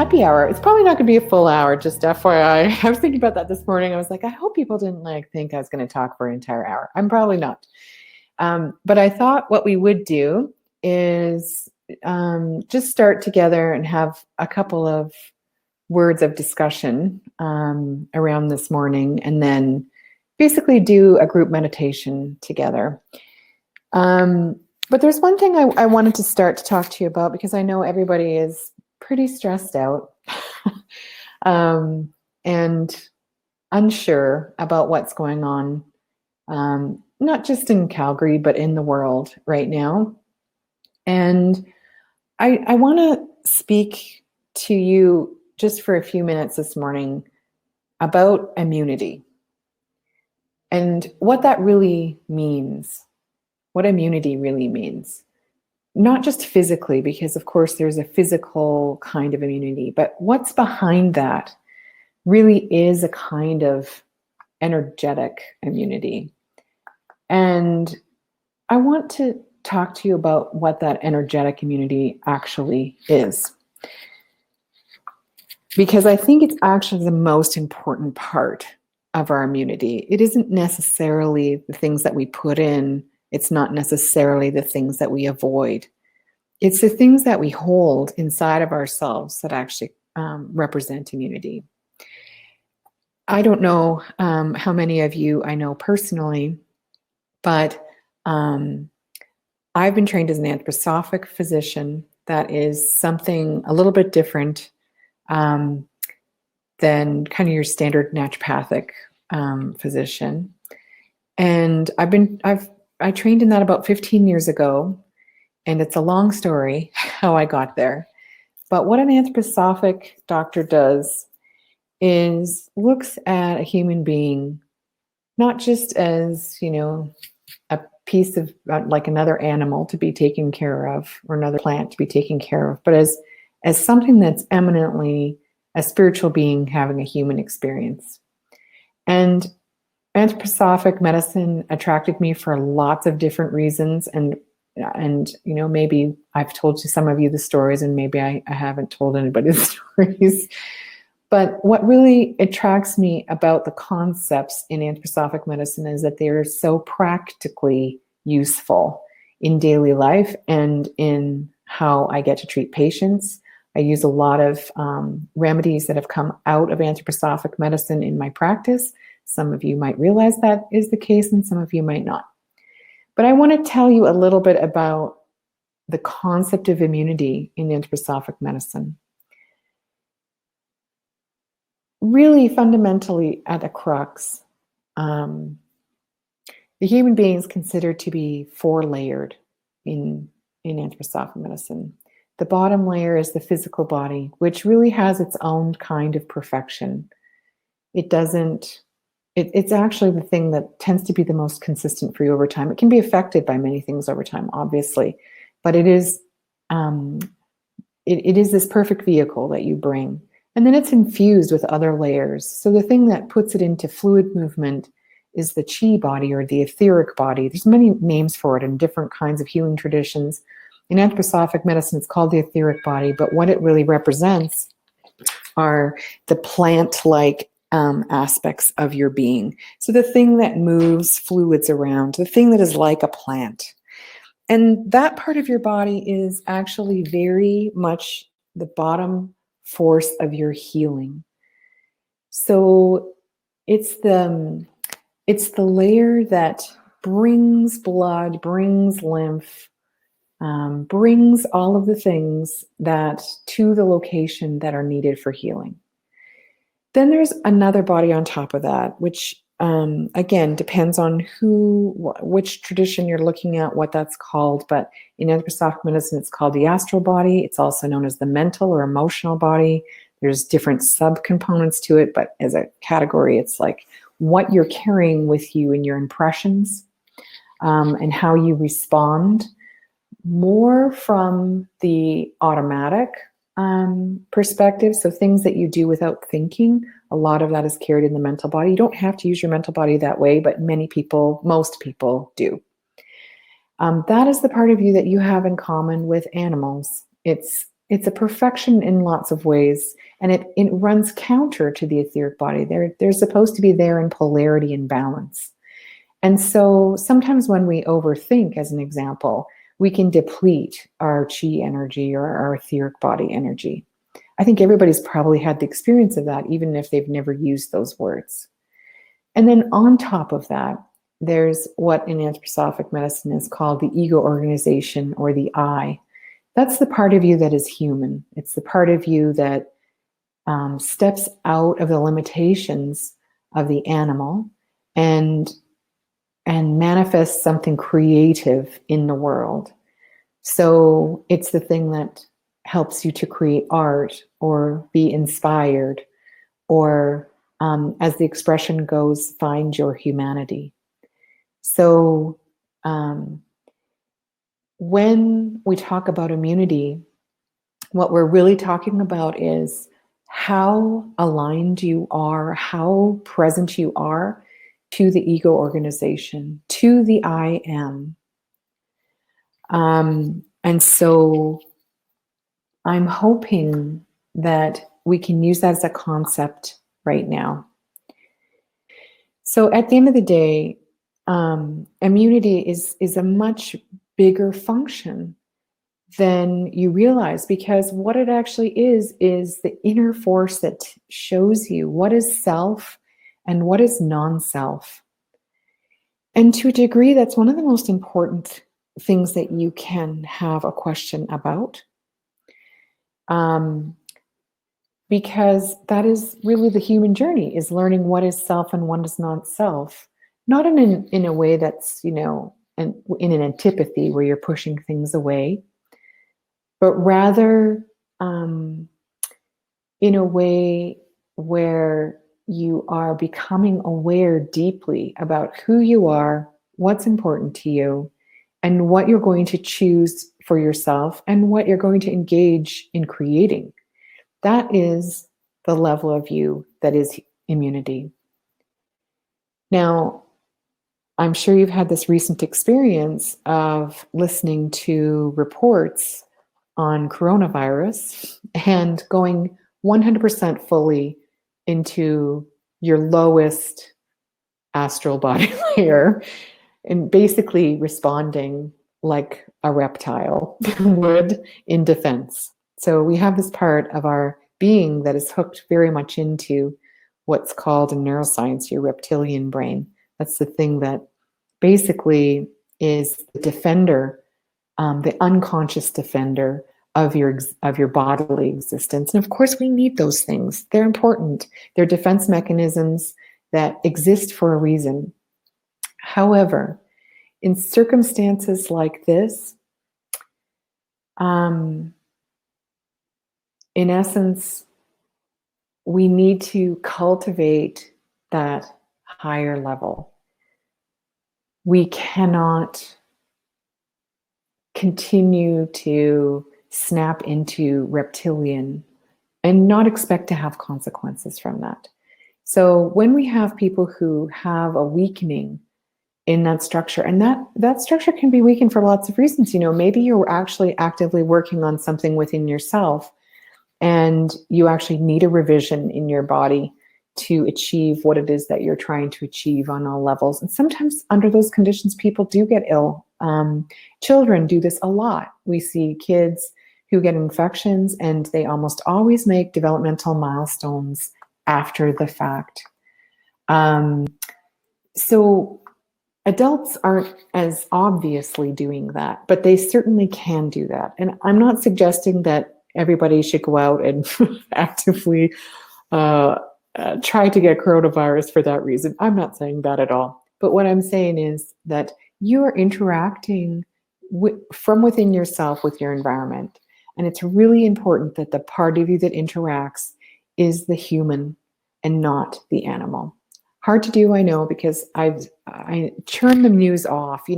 happy hour. It's probably not going to be a full hour, just FYI. I was thinking about that this morning. I was like, I hope people didn't think I was going to talk for an entire hour. I'm probably not. But I thought what we would do is just start together and have a couple of words of discussion around this morning, and then basically do a group meditation together. But there's one thing I wanted to start to talk to you about, because I know everybody is pretty stressed out and unsure about what's going on, not just in Calgary, but in the world right now. And I want to speak to you just for a few minutes this morning about immunity and what that really means, what immunity really means. Not just physically, because of course there's a physical kind of immunity, but what's behind that really is a kind of energetic immunity. And I want to talk to you about what that energetic immunity actually is, because I think it's actually the most important part of our immunity. It isn't necessarily the things that we put in. It's not necessarily the things that we avoid. It's the things that we hold inside of ourselves that actually represent immunity. I don't know how many of you I know personally, but I've been trained as an anthroposophic physician. That is something a little bit different than kind of your standard naturopathic physician. And I trained in that about 15 years ago, and it's a long story how I got there. But what an anthroposophic doctor does is looks at a human being not just as, a piece of like another animal to be taken care of, or another plant to be taken care of, but as something that's eminently a spiritual being having a human experience. And anthroposophic medicine attracted me for lots of different reasons. And maybe I've told some of you the stories, and maybe I haven't told anybody the stories. But what really attracts me about the concepts in anthroposophic medicine is that they are so practically useful in daily life and in how I get to treat patients. I use a lot of remedies that have come out of anthroposophic medicine in my practice. Some of you might realize that is the case, and some of you might not. But I want to tell you a little bit about the concept of immunity in anthroposophic medicine. Really fundamentally at the crux, the human being is considered to be 4-layered in anthroposophic medicine. The bottom layer is the physical body, which really has its own kind of perfection. It's actually the thing that tends to be the most consistent for you over time. It can be affected by many things over time, obviously, but it is this perfect vehicle that you bring. And then it's infused with other layers. So the thing that puts it into fluid movement is the chi body, or the etheric body. There's many names for it in different kinds of healing traditions. In anthroposophic medicine, it's called the etheric body, but what it really represents are the plant-like aspects of your being. So the thing that moves fluids around, the thing that is like a plant. And that part of your body is actually very much the bottom force of your healing. So it's the layer that brings blood, brings lymph, brings all of the things that to the location that are needed for healing. Then there's another body on top of that, which again depends on which tradition you're looking at, what that's called. But in anthroposophic medicine, it's called the astral body. It's also known as the mental or emotional body. There's different subcomponents to it, but as a category, it's like what you're carrying with you in your impressions and how you respond, more from the automatic perspective. So things that you do without thinking, a lot of that is carried in the mental body. You don't have to use your mental body that way, but most people do. That is the part of you that you have in common with animals. It's It's a perfection in lots of ways, and it runs counter to the etheric body. They're supposed to be there in polarity and balance. And so sometimes when we overthink, as an example, we can deplete our chi energy or our etheric body energy. I think everybody's probably had the experience of that, even if they've never used those words. And then on top of that, there's what in anthroposophic medicine is called the ego organization, or the I. That's the part of you that is human. It's the part of you that steps out of the limitations of the animal and manifests something creative in the world. So it's the thing that helps you to create art or be inspired, or as the expression goes, find your humanity. So when we talk about immunity, what we're really talking about is how aligned you are, how present you are to the ego organization, to the I am. And so I'm hoping that we can use that as a concept right now. So at the end of the day, immunity is a much bigger function than you realize, because what it actually is the inner force that shows you what is self and what is non-self. And to a degree, that's one of the most important things that you can have a question about. Because that is really the human journey, is learning what is self and what is not self. Not in a way that's, in an antipathy where you're pushing things away, but rather in a way where you are becoming aware deeply about who you are, what's important to you, and what you're going to choose for yourself and what you're going to engage in creating. That is the level of you that is immunity. Now, I'm sure you've had this recent experience of listening to reports on coronavirus and going 100% fully into your lowest astral body layer and basically responding like a reptile would in defense. So we have this part of our being that is hooked very much into what's called in neuroscience your reptilian brain. That's the thing that basically is the defender, the unconscious defender of your bodily existence. And of course, we need those things. They're important. They're defense mechanisms that exist for a reason. However, in circumstances like this, in essence, we need to cultivate that higher level. We cannot continue to snap into reptilian and not expect to have consequences from that. So when we have people who have a weakening in that structure, and that structure can be weakened for lots of reasons. Maybe you're actually actively working on something within yourself and you actually need a revision in your body to achieve what it is that you're trying to achieve on all levels. And sometimes under those conditions, people do get ill. Children do this a lot. We see kids who get infections and they almost always make developmental milestones after the fact. So adults aren't as obviously doing that, but they certainly can do that. And I'm not suggesting that everybody should go out and actively try to get coronavirus for that reason. I'm not saying that at all. But what I'm saying is that you are interacting from within yourself with your environment. And it's really important that the part of you that interacts is the human and not the animal. Hard to do, I know, because I turn the news off.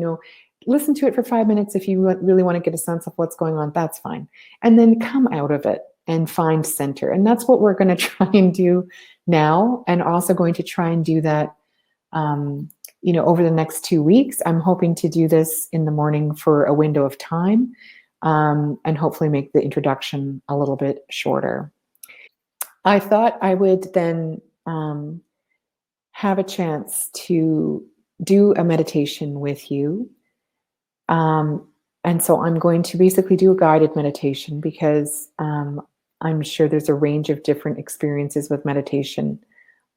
Listen to it for 5 minutes if you really want to get a sense of what's going on. That's fine. And then come out of it and find center. And that's what we're going to try and do now, and also going to try and do that over the next 2 weeks. I'm hoping to do this in the morning for a window of time. and hopefully make the introduction a little bit shorter. I thought I would then have a chance to do a meditation with you. And so I'm going to basically do a guided meditation because I'm sure there's a range of different experiences with meditation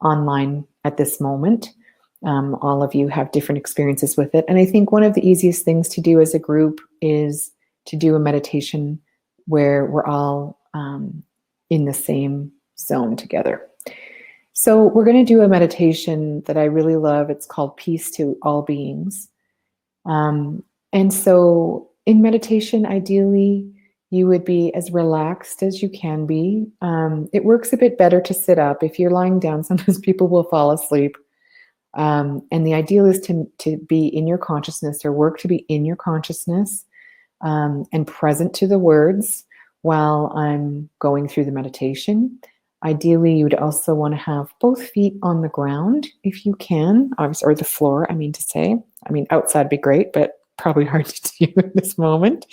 online at this moment. All of you have different experiences with it. And I think one of the easiest things to do as a group is to do a meditation where we're all in the same zone together. So we're going to do a meditation that I really love. It's called Peace to All Beings. And so in meditation, ideally, you would be as relaxed as you can be. It works a bit better to sit up. If you're lying down, sometimes people will fall asleep. And the ideal is to be in your consciousness, or work to be in your consciousness and present to the words while I'm going through the meditation. Ideally, you would also want to have both feet on the ground if you can, or the floor, I mean to say. I mean, outside would be great, but probably hard to do in this moment.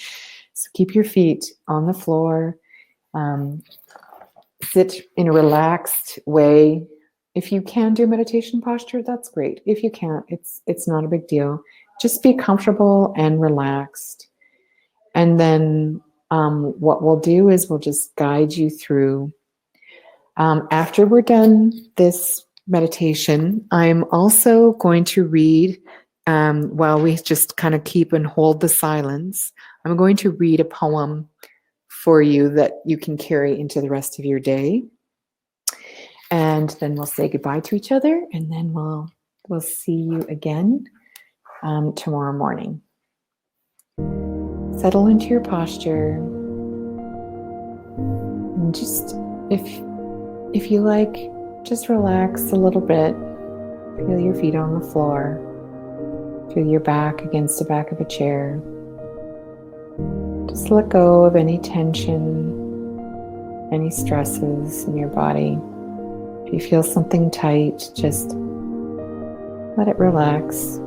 So keep your feet on the floor. Sit in a relaxed way. If you can do meditation posture, that's great. If you can't, it's not a big deal. Just be comfortable and relaxed. And then what we'll do is we'll just guide you through. After we're done this meditation, I'm also going to read, while we just kind of keep and hold the silence, I'm going to read a poem for you that you can carry into the rest of your day. And then we'll say goodbye to each other, and then we'll see you again tomorrow morning. Settle into your posture. And just, if you like, just relax a little bit. Feel your feet on the floor. Feel your back against the back of a chair. Just let go of any tension, any stresses in your body. If you feel something tight, just let it relax.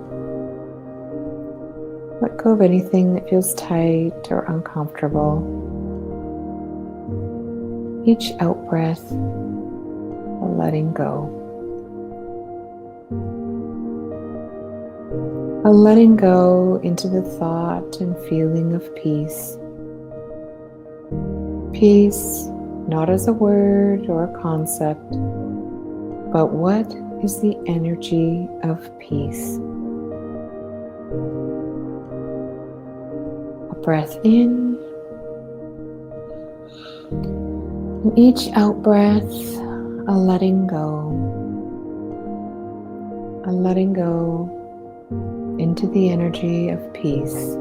Let go of anything that feels tight or uncomfortable. Each out-breath, a letting go. A letting go into the thought and feeling of peace. Peace, not as a word or a concept, but what is the energy of peace? A breath in, and each out-breath, a letting go. A letting go into the energy of peace.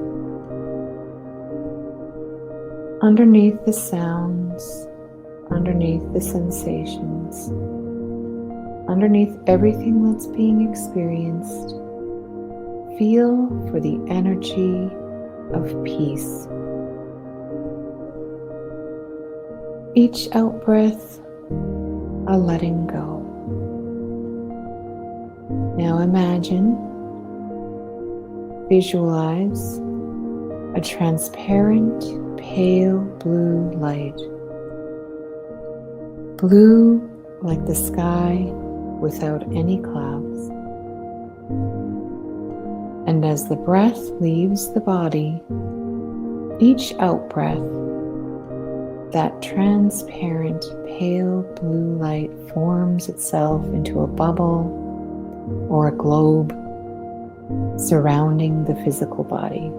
Underneath the sounds, underneath the sensations, underneath everything that's being experienced, feel for the energy of peace. Each out-breath, a letting go. Now imagine, visualize a transparent, pale blue light. Blue like the sky without any clouds. And as the breath leaves the body, each out-breath, that transparent, pale blue light forms itself into a bubble or a globe surrounding the physical body.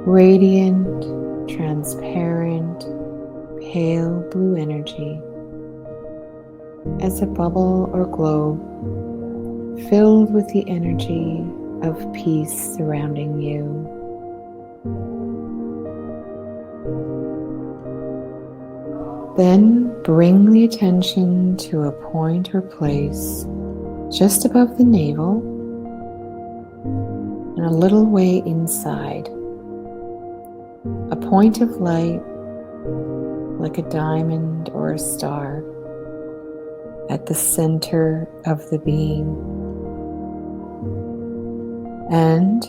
Radiant, transparent, pale blue energy as a bubble or globe filled with the energy of peace surrounding you. Then bring the attention to a point or place just above the navel and a little way inside. A point of light like a diamond or a star at the center of the being. And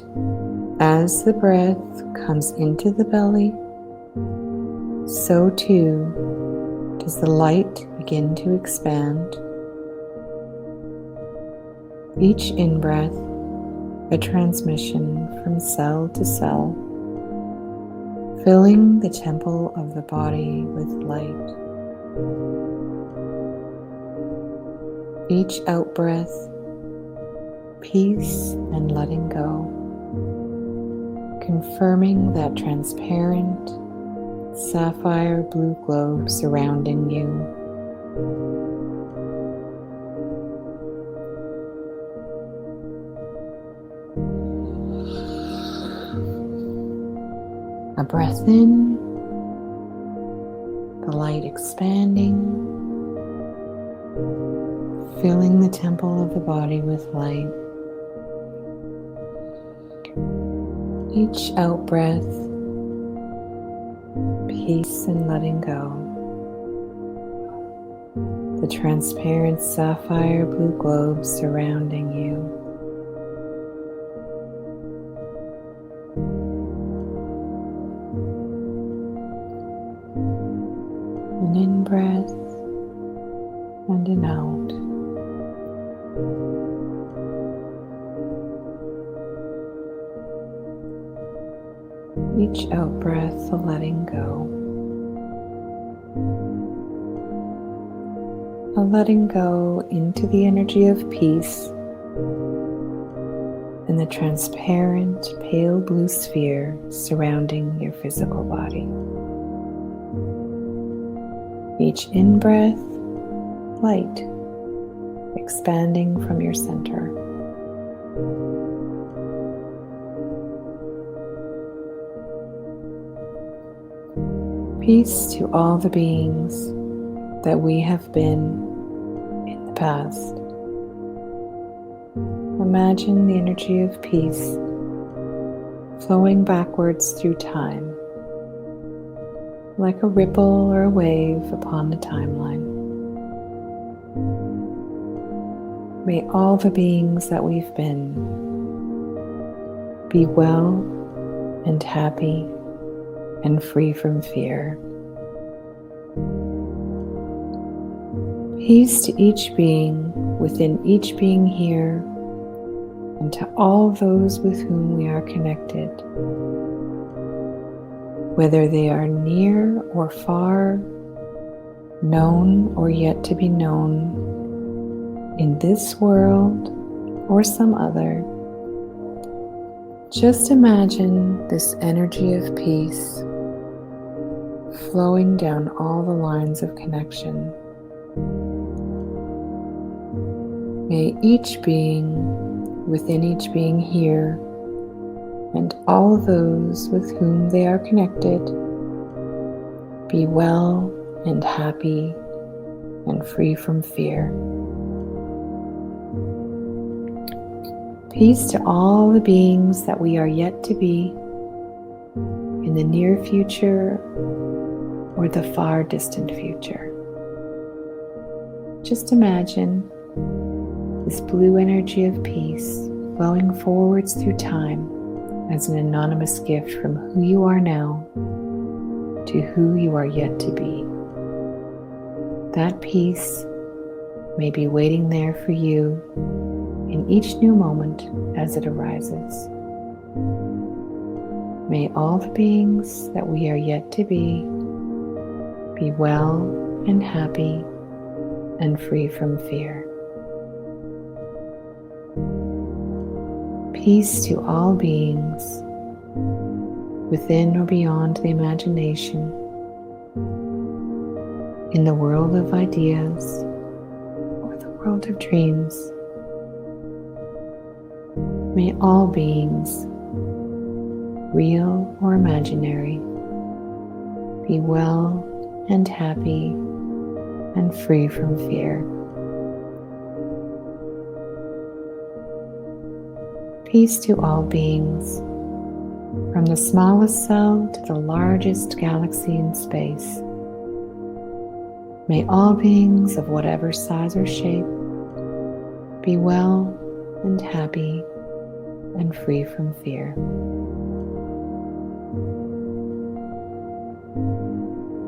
As the breath comes into the belly, so too does the light begin to expand. Each in-breath, a transmission from cell to cell, filling the temple of the body with light. Each out-breath, peace and letting go, confirming that transparent, sapphire blue globe surrounding you. A breath in, the light expanding, filling the temple of the body with light. Each out breath, peace and letting go. The transparent sapphire blue globe surrounding you. An in-breath and an out. Each out-breath, a letting go. A letting go into the energy of peace and the transparent pale blue sphere surrounding your physical body. Each in-breath, light, expanding from your center. Peace to all the beings that we have been in the past. Imagine the energy of peace flowing backwards through time, like a ripple or a wave upon the timeline. May all the beings that we've been be well and happy and free from fear. Peace to each being within each being here and to all those with whom we are connected, whether they are near or far, known or yet to be known, in this world or some other. Just imagine this energy of peace flowing down all the lines of connection. May each being within each being here and all those with whom they are connected be well and happy and free from fear. Peace to all the beings that we are yet to be in the near future or the far distant future. Just imagine this blue energy of peace flowing forwards through time as an anonymous gift from who you are now to who you are yet to be. That peace may be waiting there for you in each new moment as it arises. May all the beings that we are yet to be well and happy and free from fear. Peace to all beings within or beyond the imagination, in the world of ideas or the world of dreams. May all beings, real or imaginary, be well and happy and free from fear. Peace to all beings, from the smallest cell to the largest galaxy in space. May all beings of whatever size or shape be well and happy and free from fear.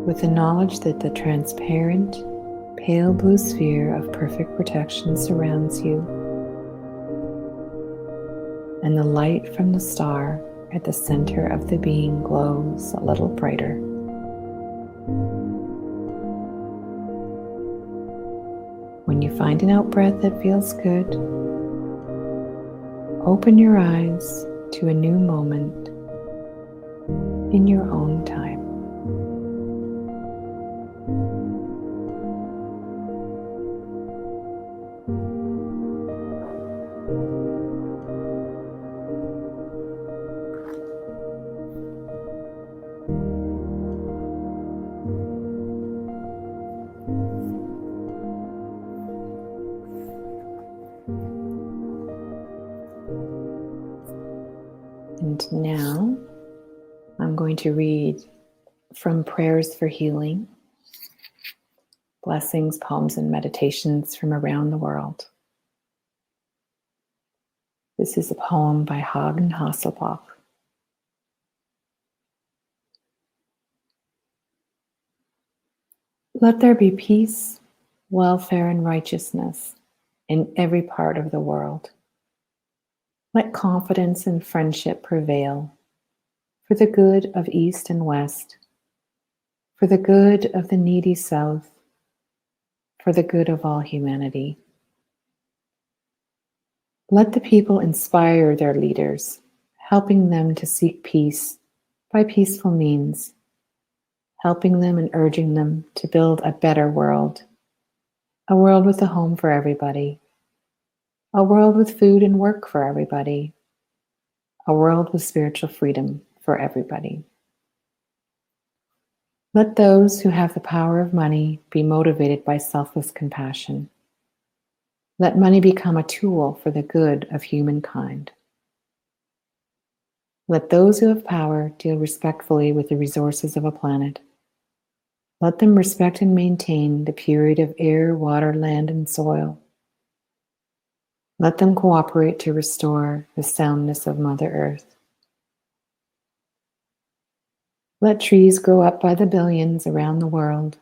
with the knowledge that the transparent, pale blue sphere of perfect protection surrounds you, and the light from the star at the center of the being glows a little brighter. When you find an out-breath that feels good, open your eyes to a new moment in your own time. And now I'm going to read from Prayers for Healing, blessings, poems, and meditations from around the world. This is a poem by Hagen Hasselbalch. Let there be peace, welfare, and righteousness in every part of the world. Let confidence and friendship prevail for the good of East and West, for the good of the needy South, for the good of all humanity. Let the people inspire their leaders, helping them to seek peace by peaceful means, helping them and urging them to build a better world, a world with a home for everybody, a world with food and work for everybody, a world with spiritual freedom for everybody. Let those who have the power of money be motivated by selfless compassion. Let money become a tool for the good of humankind. Let those who have power deal respectfully with the resources of a planet. Let them respect and maintain the purity of air, water, land, and soil. Let them cooperate to restore the soundness of Mother Earth. Let trees grow up by the billions around the world.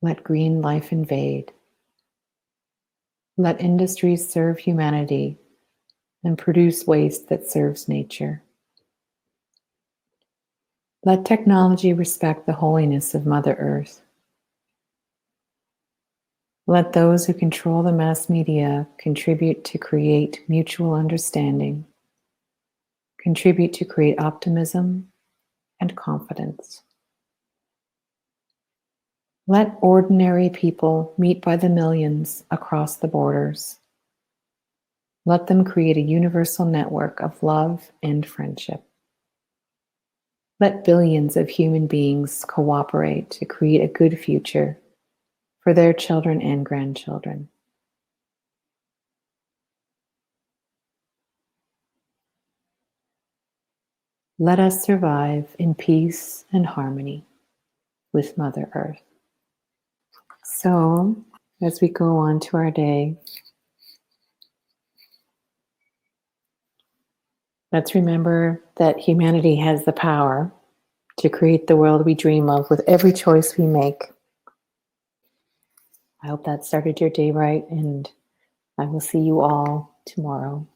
Let green life invade. Let industries serve humanity and produce waste that serves nature. Let technology respect the holiness of Mother Earth. Let those who control the mass media contribute to create mutual understanding, contribute to create optimism and confidence. Let ordinary people meet by the millions across the borders. Let them create a universal network of love and friendship. Let billions of human beings cooperate to create a good future for their children and grandchildren. Let us survive in peace and harmony with Mother Earth. So, as we go on to our day, let's remember that humanity has the power to create the world we dream of with every choice we make. I hope that started your day right, and I will see you all tomorrow.